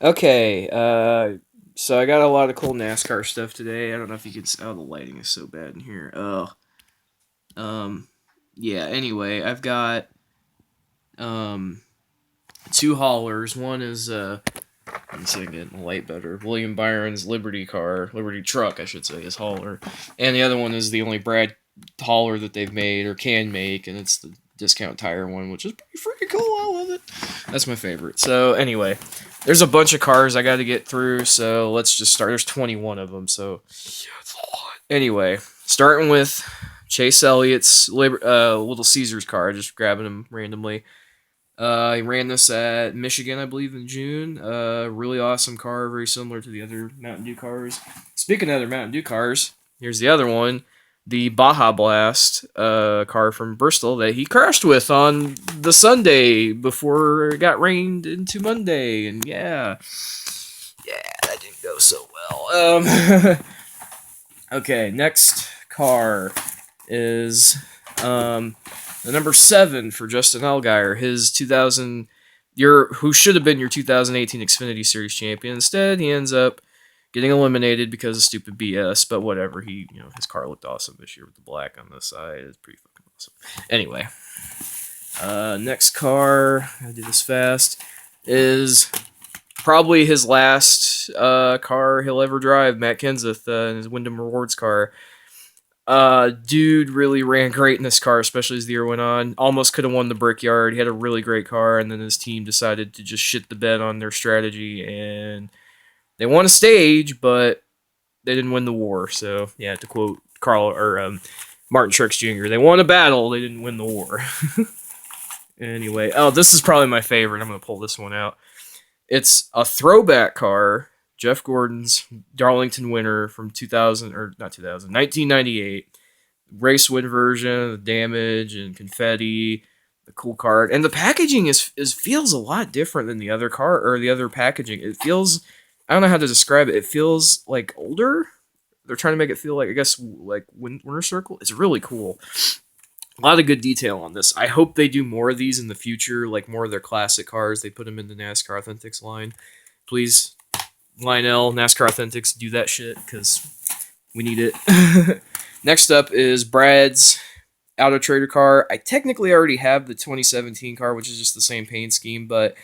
Okay, so I got a lot of cool NASCAR stuff today. I don't know if you can. Oh, the lighting is so bad in here. Oh, um, yeah. Anyway, I've got um two haulers. One is let me see if I can get the light better. William Byron's Liberty truck, I should say, is hauler, and the other one is the only Brad hauler that they've made or can make, and it's the discount tire one, which is pretty freaking cool. I love it. That's my favorite. So anyway, there's a bunch of cars I got to get through, so let's just start. There's 21 of them, so anyway, starting with Chase Elliott's Little Caesars car, just grabbing him randomly. He ran this at Michigan, I believe, in June. Really awesome car, very similar to the other Mountain Dew cars. Speaking of other Mountain Dew cars, here's the other one, the Baja Blast car from Bristol that he crashed with on the Sunday before it got rained into Monday, and yeah, that didn't go so well. Okay, next car is the number 7 for Justin Allgaier, his 2000, who should have been your 2018 Xfinity Series champion. Instead, he ends up getting eliminated because of stupid BS. But whatever, his car looked awesome this year with the black on the side. It's pretty fucking awesome. Anyway, next car, I do this fast, is probably his last car he'll ever drive. Matt Kenseth in his Wyndham Rewards car. Dude really ran great in this car, especially as the year went on. Almost could have won the Brickyard. He had a really great car, and then his team decided to just shit the bed on their strategy, and they won a stage, but they didn't win the war. So, yeah, to quote Martin Truex Jr., they won a battle, they didn't win the war. Anyway, this is probably my favorite. I'm going to pull this one out. It's a throwback car. Jeff Gordon's Darlington winner from 2000, or not 2000, 1998. Race win version, the damage and confetti, the cool card. And the packaging is feels a lot different than the other car or the other packaging. It feels, I don't know how to describe it. It feels like older. They're trying to make it feel like, I guess, like Winter Circle. It's really cool. A lot of good detail on this. I hope they do more of these in the future, like more of their classic cars. They put them in the NASCAR Authentics line. Please, Lionel, NASCAR Authentics, do that shit because we need it. Next up is Brad's Auto Trader car. I technically already have the 2017 car, which is just the same paint scheme, but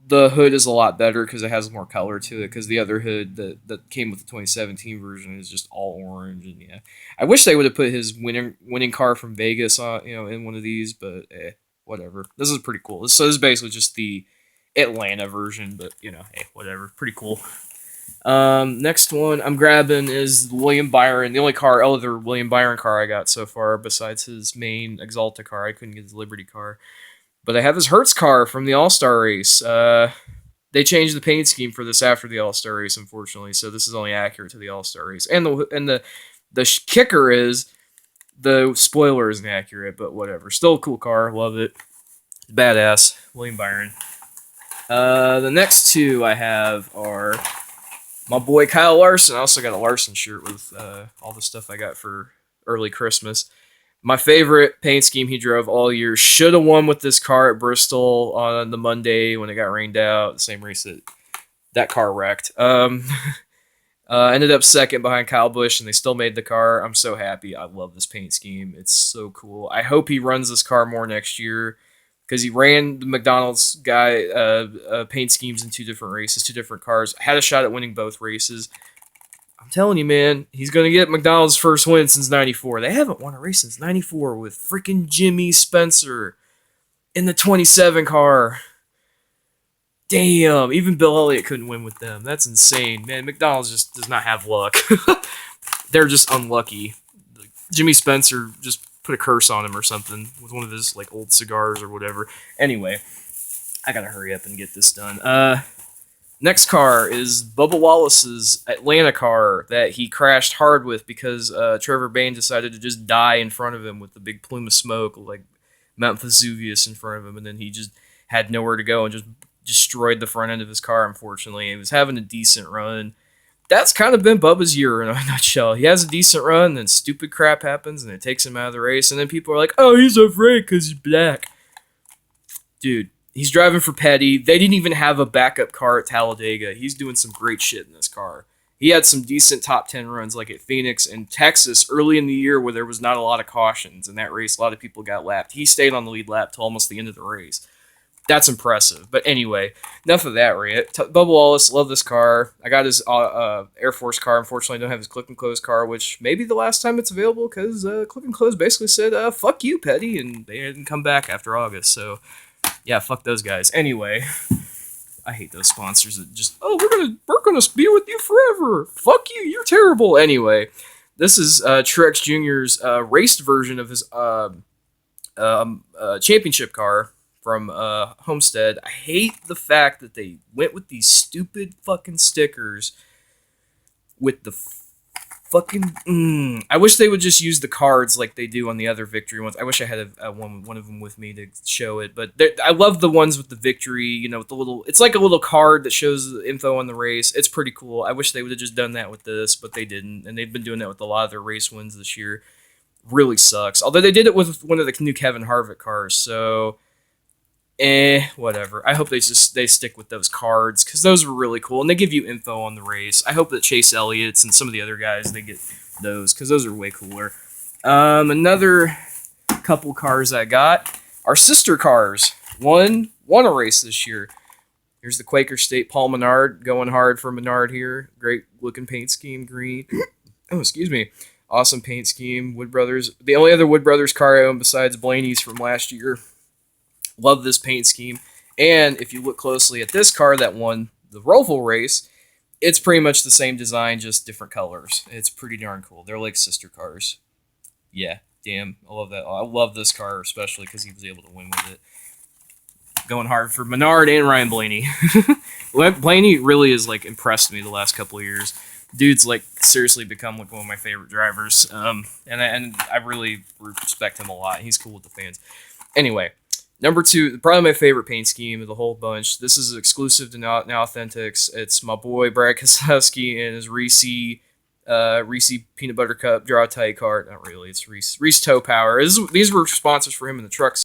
the hood is a lot better because it has more color to it. Because the other hood that came with the 2017 version is just all orange, and yeah, I wish they would have put his winning car from Vegas on in one of these, but whatever. This is pretty cool. So this is basically just the Atlanta version, but hey, whatever. Pretty cool. Next one I'm grabbing is William Byron, the only other William Byron car I got so far besides his main Exalta car. I couldn't get his Liberty car, but I have his Hertz car from the All Star race. They changed the paint scheme for this after the All Star race, unfortunately, so this is only accurate to the All Star race. And the kicker is the spoiler isn't accurate, but whatever. Still a cool car, love it, badass. William Byron. The next two I have are my boy Kyle Larson. I also got a Larson shirt with all the stuff I got for early Christmas. My favorite paint scheme he drove all year. Should have won with this car at Bristol on the Monday when it got rained out. The same race that car wrecked. Ended up second behind Kyle Busch, and they still made the car. I'm so happy. I love this paint scheme. It's so cool. I hope he runs this car more next year because he ran the McDonald's guy paint schemes in 2 different races, 2 different cars. Had a shot at winning both races. I'm telling you, man, he's going to get McDonald's first win since 94. They haven't won a race since 94 with freaking Jimmy Spencer in the 27 car. Damn, even Bill Elliott couldn't win with them. That's insane. Man, McDonald's just does not have luck. They're just unlucky. Jimmy Spencer just put a curse on him or something with one of his old cigars or whatever. Anyway, I gotta hurry up and get this done. Next car is Bubba Wallace's Atlanta car that he crashed hard with because Trevor Bayne decided to just die in front of him with a big plume of smoke, like Mount Vesuvius in front of him, and then he just had nowhere to go and just destroyed the front end of his car, unfortunately. He was having a decent run. That's kind of been Bubba's year in a nutshell. He has a decent run, then stupid crap happens, and it takes him out of the race, and then people are like, oh, he's afraid because he's black. Dude, He's driving for Petty. They didn't even have a backup car at Talladega. He's doing some great shit in this car. He had some decent top 10 runs, like at Phoenix and Texas early in the year where there was not a lot of cautions. In that race, a lot of people got lapped. He stayed on the lead lap till almost the end of the race. That's impressive. But anyway, enough of that rant. Bubba Wallace, love this car. I got his Air Force car. Unfortunately, I don't have his Click and Close car, which may be the last time it's available because Click and Close basically said, fuck you, Petty, and they didn't come back after August. So, yeah, fuck those guys. Anyway, I hate those sponsors that just, oh, we're gonna be with you forever. Fuck you, you're terrible. Anyway, this is Truex Jr.'s raced version of his championship car from Homestead. I hate the fact that they went with these stupid fucking stickers with the fucking. I wish they would just use the cards like they do on the other victory ones. I wish I had one of them with me to show it. But I love the ones with the victory. You know, with the little. It's like a little card that shows the info on the race. It's pretty cool. I wish they would have just done that with this, but they didn't, and they've been doing that with a lot of their race wins this year. Really sucks. Although they did it with one of the new Kevin Harvick cars, so. Whatever. I hope they stick with those cards because those were really cool and they give you info on the race. I hope that Chase Elliott's and some of the other guys they get those because those are way cooler. Another couple cars I got are sister cars. One won a race this year. Here's the Quaker State Paul Menard going hard for Menard here. Great looking paint scheme, green. Oh, excuse me. Awesome paint scheme. Wood Brothers. The only other Wood Brothers car I own besides Blaney's from last year. Love this paint scheme. And if you look closely at this car that won the Roval race, it's pretty much the same design, just different colors. It's pretty darn cool. They're like sister cars. Yeah, damn. I love that. I love this car, especially because he was able to win with it. Going hard for Menard and Ryan Blaney. Blaney really has like impressed me the last couple of years. Dude's like seriously become like one of my favorite drivers. And I really respect him a lot. He's cool with the fans. Anyway. Number 2, probably my favorite paint scheme of the whole bunch. This is exclusive to Now Authentics. It's my boy Brad Keselowski and his Reese Peanut Butter Cup Draw Tight card. Not really. It's Reese Toe Power. These were sponsors for him in the truck